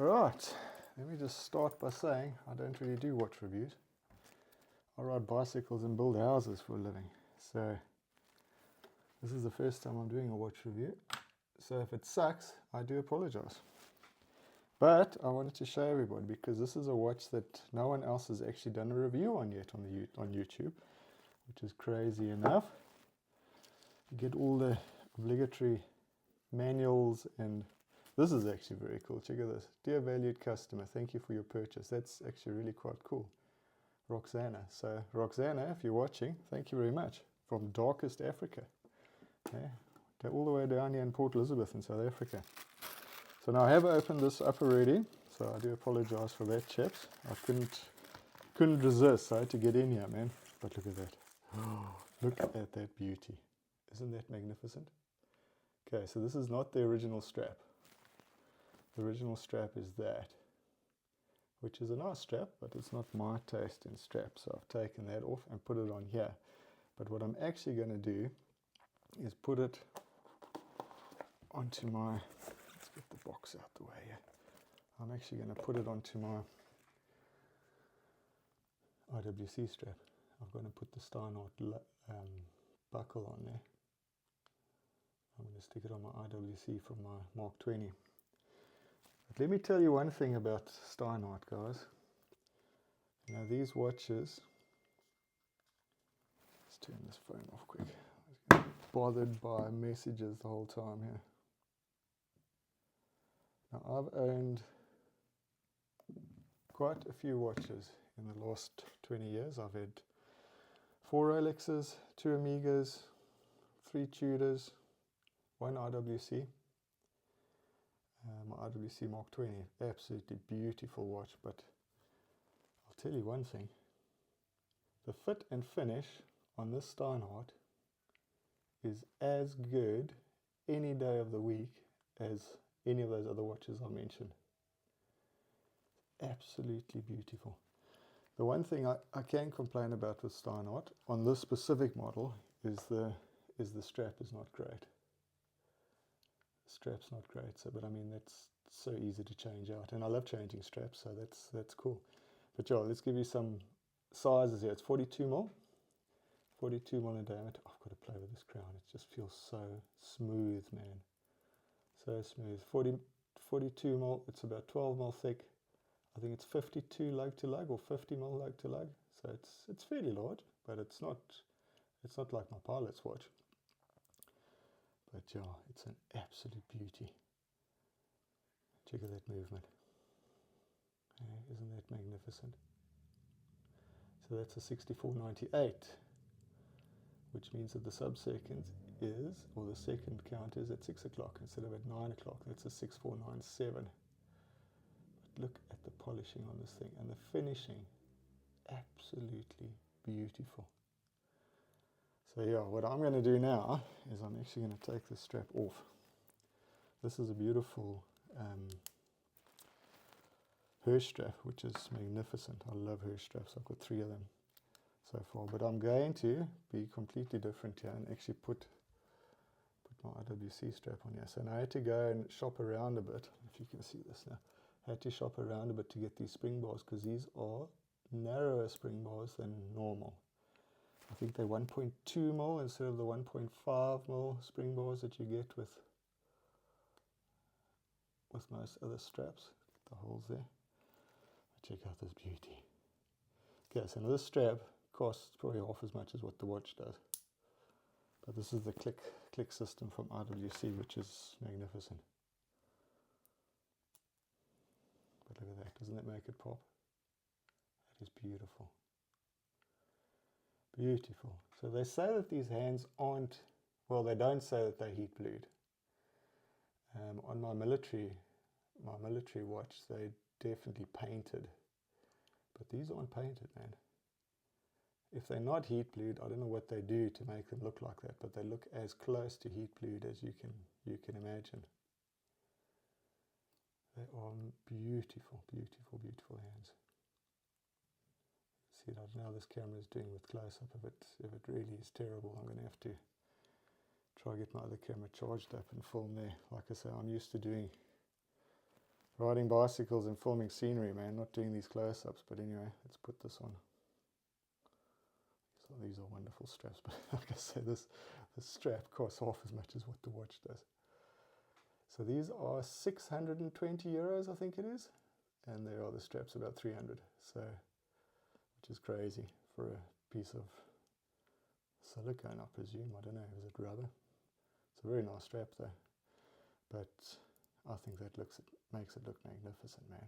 Right, let me just start by saying I don't really do watch reviews. I ride bicycles and build houses for a living. So this is the first time I'm doing a watch review. So if it sucks, I do apologize. But I wanted to show everybody because this is a watch that no one else has actually done a review on yet on YouTube, which is crazy enough. You get all the obligatory manuals, and this is actually very cool. Check out this. Dear valued customer, thank you for your purchase. That's actually really quite cool. Roxana. So Roxana, if you're watching, thank you very much. From darkest Africa. Yeah, they're all the way down here in Port Elizabeth in South Africa. So now I have opened this up already, so I do apologize for that, chaps. I couldn't resist, so I had to get in here, man. But look at that. Look at that beauty. Isn't that magnificent? Okay, so this is not the original strap. The original strap is that, which is a nice strap, but it's not my taste in straps. So I've taken that off and put it on here. But what I'm actually going to do is put it onto my, let's get the box out the way here. I'm actually going to put it onto my IWC strap. I'm going to put the Steinhart buckle on there. I'm going to stick it on my IWC from my Mark 20. But let me tell you one thing about Steinhart, guys. Now these watches, let's turn this phone off quick. I was bothered by messages the whole time here. Now I've owned quite a few watches in the last 20 years. I've had 4 Rolexes, 2 Omegas, 3 Tudors, 1 IWC. My IWC Mark 20, absolutely beautiful watch, but I'll tell you one thing. The fit and finish on this Steinhart is as good any day of the week as any of those other watches I mentioned. Absolutely beautiful. The one thing I can complain about with Steinhart on this specific model is the strap is not great. The strap's not great, so but I mean that's so easy to change out, and I love changing straps, so that's cool. But yeah, let's give you some sizes here. It's 42 mil, 42 mil in diameter. I've got to play with this crown. It just feels so smooth, man. So smooth. 42 mil. It's about 12 mil thick. I think it's 52 lug to lug or 50 mil lug to lug. So it's fairly large, but it's not like my pilot's watch. But yeah, it's an absolute beauty. Check out that movement. Isn't that magnificent? So that's a 64.98, which means that the sub-second is, or the second count is at 6 o'clock instead of at 9 o'clock. That's a 6497. But look at the polishing on this thing and the finishing. Absolutely beautiful. So yeah, what I'm going to do now is I'm actually going to take this strap off. This is a beautiful Hirsch strap, which is magnificent. I love Hirsch straps. I've got 3 of them so far. But I'm going to be completely different here and actually put my IWC strap on here. So now I had to go and shop around a bit. If you can see this now. I had to shop around a bit to get these spring bars because these are narrower spring bars than normal. I think they're 1.2 mil instead of the 1.5 mil spring bars that you get with most other straps. The holes there. Check out this beauty. Okay, so now this strap costs probably half as much as what the watch does. But this is the click system from IWC, which is magnificent. But look at that, doesn't that make it pop? That is beautiful. Beautiful. So they say that these hands aren't, well, they don't say that they're heat blued. On my military watch, they definitely painted, but these aren't painted, man. If they're not heat blued, I don't know what they do to make them look like that, but they look as close to heat blued as you can imagine. They are beautiful, beautiful, beautiful hands. See, I don't know how this camera is doing with close-up. If it really is terrible, I'm going to have to try to get my other camera charged up and film there. Like I say, I'm used to doing Riding bicycles and filming scenery, man, not doing these close-ups, but anyway, let's put this on. So these are wonderful straps, but like I say, this strap costs half as much as what the watch does. So these are 620 euros, I think it is, and there are the straps about 300, so, which is crazy for a piece of silicone, I presume. I don't know, is it rubber? It's a very nice strap though, but I think that makes it look magnificent, man.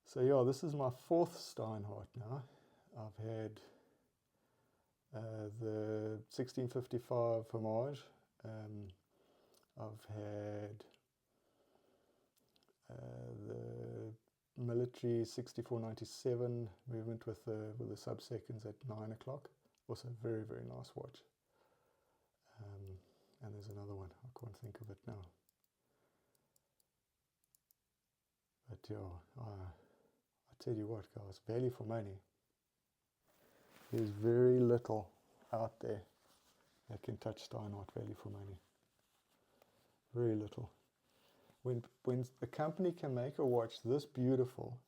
So yeah, this is my fourth Steinhart now. I've had the 1655 Homage. I've had the military 6497 movement with the sub-seconds at 9 o'clock. Also very, very nice watch. And there's another one, I can't think of it now. But yeah, I tell you what, guys, value for money. There's very little out there that can touch Steinhart value for money. Very little. When a company can make a watch this beautiful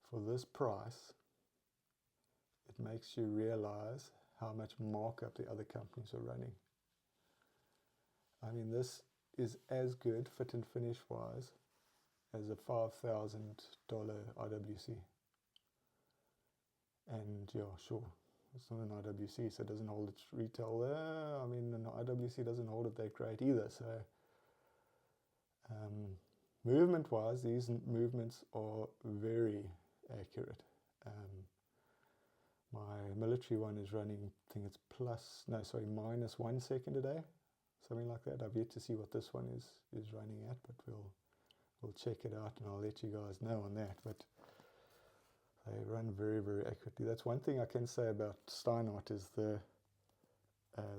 for this price, it makes you realize how much markup the other companies are running. I mean, this is as good fit and finish wise as a $5,000 IWC. And yeah, sure, it's not an IWC, so it doesn't hold its retail there. I mean, an IWC doesn't hold it that great either. So movement wise, these movements are very accurate. My military one is running, I think it's minus 1 second a day, something like that. I've yet to see what this one is running at, but we'll check it out and I'll let you guys know on that. But they run very, very accurately. That's one thing I can say about Steinhart is the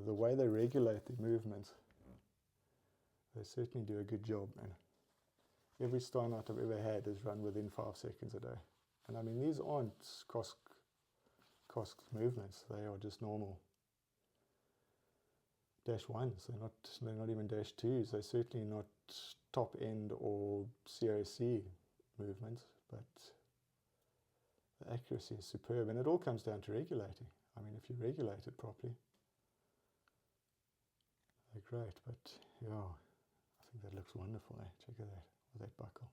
way they regulate the movements. They certainly do a good job, man. Every Steinhart I've ever had is run within 5 seconds a day. And I mean, these aren't COSC movements. They are just normal -1s. They're not even -2s. They're certainly not top end or COC movements, but the accuracy is superb, and it all comes down to regulating. I mean, if you regulate it properly, they're great. But yeah, I think that looks wonderful, eh? Check it out with that buckle.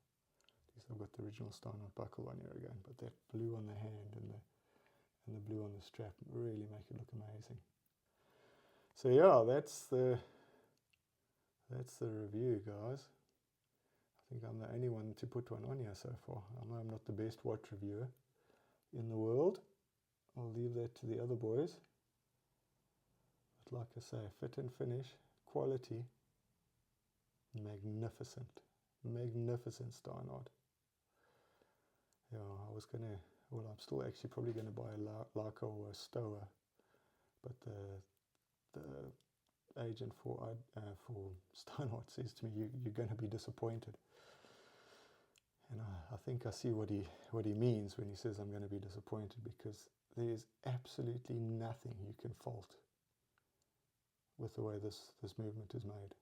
At least I've got the original Steinhart buckle on here again, but that blue on the hand and the blue on the strap really make it look amazing. So yeah, that's the review, guys. I think I'm the only one to put one on here so far. I know I'm not the best watch reviewer in the world. I'll leave that to the other boys. But like I say, fit and finish, quality, magnificent. Magnificent Steinhart. Yeah, I'm still actually probably going to buy a Leica or a Stoa, but the agent for Steinhart says to me, you're going to be disappointed. And I think I see what he means when he says I'm going to be disappointed, because there's absolutely nothing you can fault with the way this movement is made.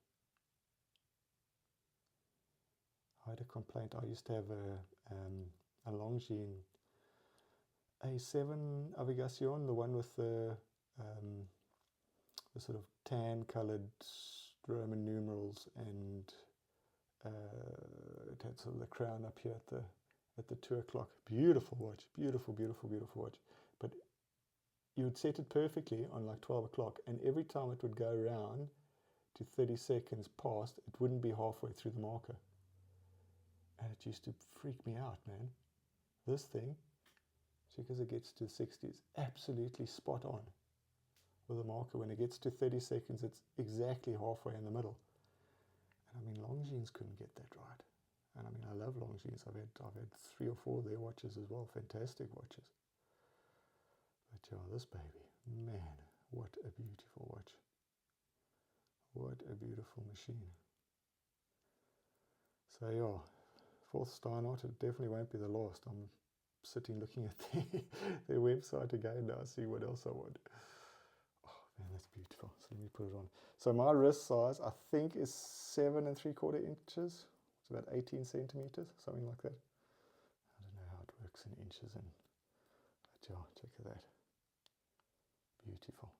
I had a complaint. I used to have a Longines A7 Avigación, the one with the sort of tan-coloured Roman numerals, and it had sort of the crown up here at the 2 o'clock. Beautiful watch, beautiful, beautiful, beautiful watch. But you would set it perfectly on like 12 o'clock, and every time it would go around to 30 seconds past, it wouldn't be halfway through the marker. And it used to freak me out, man. This thing, because it gets to 60, is absolutely spot on with the marker. When it gets to 30 seconds, it's exactly halfway in the middle. And I mean, Longines couldn't get that right. And I mean, I love Longines. I've had 3 or 4 of their watches as well. Fantastic watches. But yeah, this baby, man, what a beautiful watch. What a beautiful machine. So yeah, 4th Steinhart, it definitely won't be the last. I'm sitting looking at their website again now, see what else I want. Oh man, that's beautiful. So let me put it on. So my wrist size, I think, is 7 3/4 inches. It's about 18 centimeters, something like that. I don't know how it works in inches, but yeah, check that. Beautiful.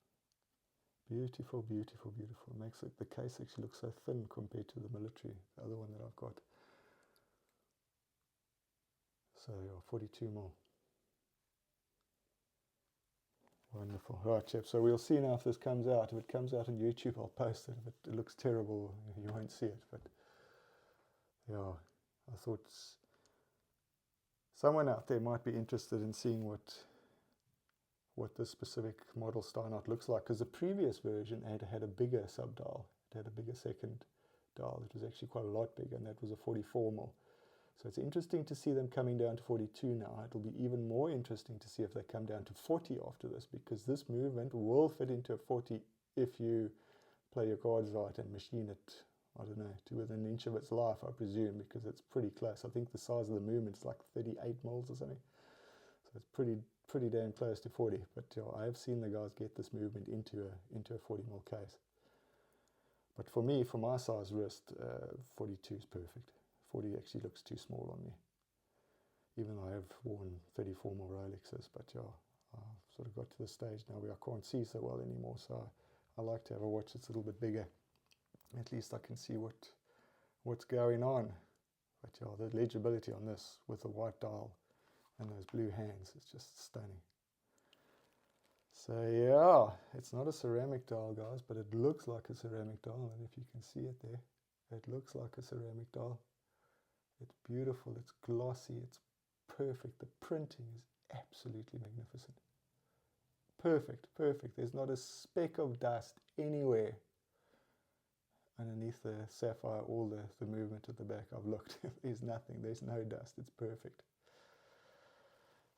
Beautiful, beautiful, beautiful. It makes the case actually look so thin compared to the military, the other one that I've got. So yeah, 42 mil. Wonderful. Right, chaps. So we'll see now if this comes out. If it comes out on YouTube, I'll post it. If it looks terrible, you won't see it. But yeah, I thought someone out there might be interested in seeing what this specific model Steinhart looks like, because the previous version had a bigger subdial. It had a bigger second dial. It was actually quite a lot bigger, and that was a 44 mil. So it's interesting to see them coming down to 42 now. It'll be even more interesting to see if they come down to 40 after this, because this movement will fit into a 40 if you play your cards right and machine it, I don't know, to within an inch of its life, I presume, because it's pretty close. I think the size of the movement is like 38 mils or something. So it's pretty damn close to 40. But I have seen the guys get this movement into a 40 mil case. But for me, for my size wrist, 42 is perfect. 40 actually looks too small on me, even though I have worn 34 mil Rolexes. But yeah, I've sort of got to the stage now where I can't see so well anymore, so I like to have a watch that's a little bit bigger. At least I can see what's going on. But yeah, the legibility on this with the white dial and those blue hands is just stunning. So yeah, it's not a ceramic dial, guys, but it looks like a ceramic dial, and if you can see it there, it looks like a ceramic dial. It's beautiful, it's glossy, it's perfect. The printing is absolutely magnificent. Perfect, perfect. There's not a speck of dust anywhere underneath the sapphire, all the movement at the back. I've looked, there's nothing, there's no dust, it's perfect.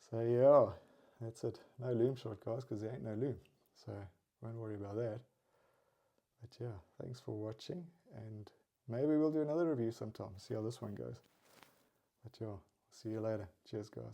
So yeah, that's it. No loom shot, guys, because there ain't no loom. So won't worry about that. But yeah, thanks for watching, and maybe we'll do another review sometime, see how this one goes. But yeah, see you later. Cheers, guys.